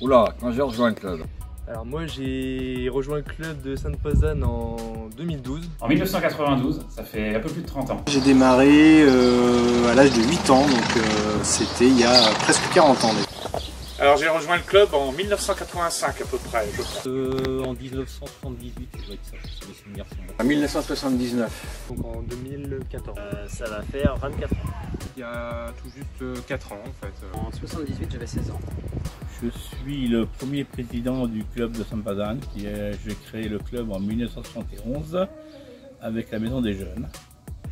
Oula, quand j'ai rejoint le club. Alors moi j'ai rejoint le club de Sainte-Pazanne en 2012. En 1992, ça fait un peu plus de 30 ans. J'ai démarré à l'âge de 8 ans, donc c'était il y a presque 40 ans. Alors j'ai rejoint le club en 1985 à peu près, je crois. En 1978, je dois être ça, c'est les souvenirs sont bons. En 1979. Donc en 2014. Ça va faire 24 ans. Il y a tout juste 4 ans en fait. En 78, j'avais 16 ans. Je suis le premier président du club de Sainte-Pazanne. J'ai créé le club en 1971 avec la Maison des Jeunes.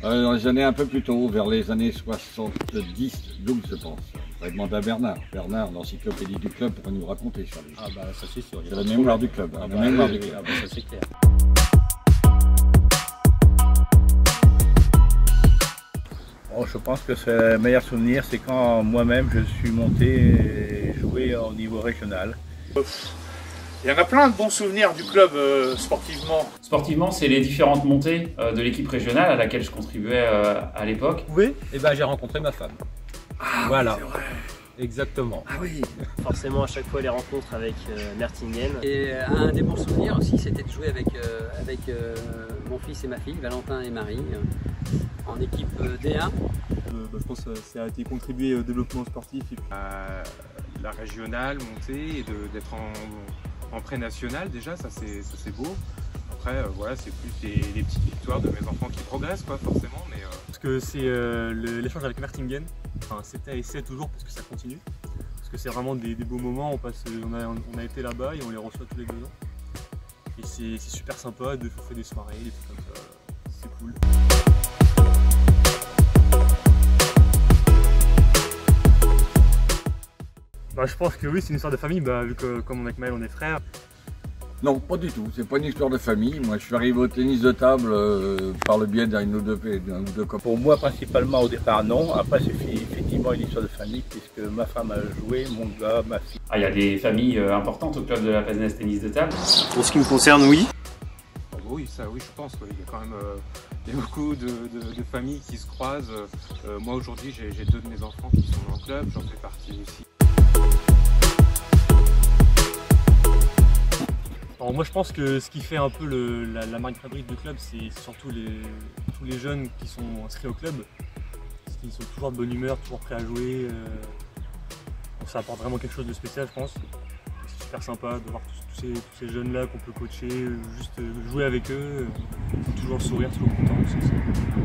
Dans les années un peu plus tôt, vers les années 70, 12 je pense. On va demander à Bernard. Bernard, l'encyclopédie du club, pourrait nous raconter ça. Ah bah ça c'est sûr. C'est la mémoire du club. Ah La bah, mémoire du club. Ah bah, ça c'est clair. Oh, je pense que c'est le meilleur souvenir, c'est quand moi-même je suis monté et joué au niveau régional. Il y en a plein de bons souvenirs du club sportivement. Sportivement, c'est les différentes montées de l'équipe régionale à laquelle je contribuais à l'époque. Oui, et ben j'ai rencontré ma femme. Ah, voilà. c'est vrai. Exactement. Ah oui. Forcément, à chaque fois, les rencontres avec Mertingen. Et un des bons souvenirs aussi, c'était de jouer avec mon fils et ma fille, Valentin et Marie, en équipe D1. Je pense que ça a été contribué au développement sportif. Et puis... La régionale montée et d'être en pré-national déjà, ça c'est beau. Après voilà, c'est plus les petites victoires de mes enfants qui progressent quoi forcément. Mais, Parce que c'est l'échange avec Mertingen, enfin, c'était et c'est toujours parce que ça continue. Parce que c'est vraiment des beaux moments, on a été là-bas et on les reçoit tous les 2 ans. Et c'est super sympa, on fait des soirées, des trucs comme ça, c'est cool. Bah, je pense que oui, c'est une histoire de famille, vu que comme avec Maël on est frères. Non, pas du tout. C'est pas une histoire de famille. Moi, je suis arrivé au tennis de table par le biais d'un ou deux copains. Pour moi, principalement au départ, non. Après, c'est effectivement une histoire de famille puisque ma femme a joué, mon gars, ma fille. Ah, il y a des familles importantes au club de la Pazannaise Tennis de Table. Pour ce qui me concerne, oui. oui, ça oui je pense. Ouais. Il y a quand même il y a beaucoup de familles qui se croisent. Moi aujourd'hui j'ai 2 de mes enfants qui sont dans le club, j'en fais partie aussi. Alors moi je pense que ce qui fait un peu la marque de fabrique du club, c'est surtout tous les jeunes qui sont inscrits au club. Parce qu'ils sont toujours de bonne humeur, toujours prêts à jouer. Ça apporte vraiment quelque chose de spécial je pense. C'est super sympa de voir tous ces jeunes là qu'on peut coacher, juste jouer avec eux. Toujours le sourire, toujours content.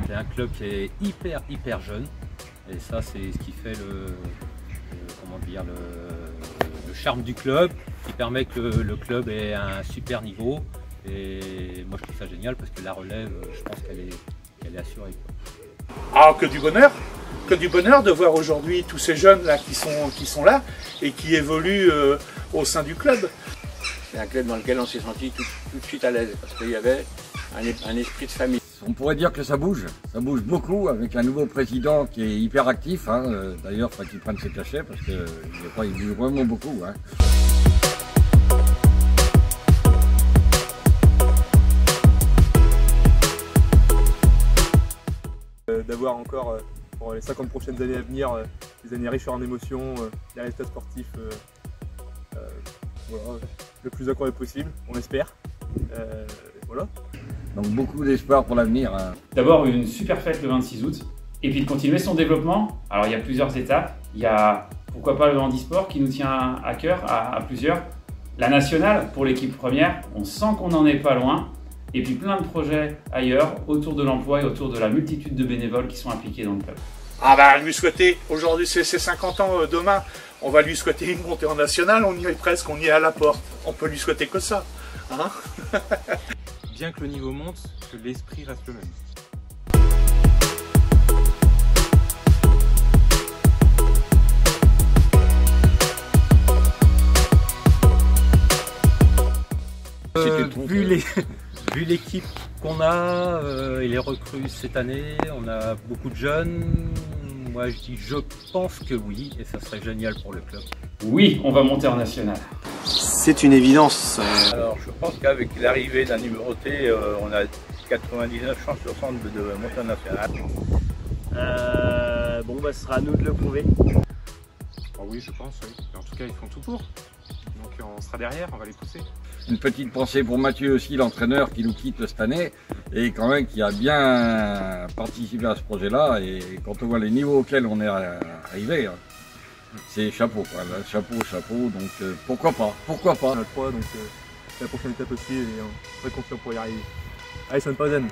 C'est un club qui est hyper jeune. Et ça c'est ce qui fait le charme du club, qui permet que le club ait un super niveau. Et moi je trouve ça génial parce que la relève, je pense qu'elle est assurée. Ah, que du bonheur de voir aujourd'hui tous ces jeunes là qui sont là et qui évoluent au sein du club. C'est un club dans lequel on s'est senti tout de suite à l'aise parce qu'il y avait un esprit de famille. On pourrait dire que ça bouge beaucoup avec un nouveau président qui est hyper actif. D'ailleurs, il faut qu'il prenne ses cachets parce qu'il bouge vraiment beaucoup. D'avoir encore pour les 50 prochaines années à venir des années riches en émotions, des résultats sportifs voilà, le plus incroyable possible, on espère. Voilà. Donc beaucoup d'espoir pour l'avenir. D'abord une super fête le 26 août et puis de continuer son développement. Alors il y a plusieurs étapes. Il y a pourquoi pas le handisport qui nous tient à cœur à plusieurs. La nationale pour l'équipe première, on sent qu'on n'en est pas loin. Et puis plein de projets ailleurs autour de l'emploi et autour de la multitude de bénévoles qui sont impliqués dans le club. Ah bah lui souhaiter, aujourd'hui c'est ses 50 ans, demain on va lui souhaiter une montée en nationale, on y est presque, on y est à la porte. On peut lui souhaiter que ça. Bien que le niveau monte, que l'esprit reste le même. C'est une trouve vu l'équipe qu'on a et les recrues cette année, on a beaucoup de jeunes. Moi je pense que oui, et ça serait génial pour le club. Oui, on va monter en national. C'est une évidence. Alors je pense qu'avec l'arrivée d'un numéroté, on a 99 chances sur 100 de monter en national. Bon bah ce sera à nous de le prouver. Oh oui, je pense, oui. En tout cas, ils font tout pour. Donc on sera derrière, on va les pousser. Une petite pensée pour Mathieu aussi, l'entraîneur qui nous quitte cette année et quand même qui a bien participé à ce projet-là. Et quand on voit les niveaux auxquels on est arrivé, c'est chapeau, quoi. Chapeau. Donc pourquoi pas. On a 3, donc la prochaine étape aussi, et on est très confiant pour y arriver. Allez, Sonne Pausen.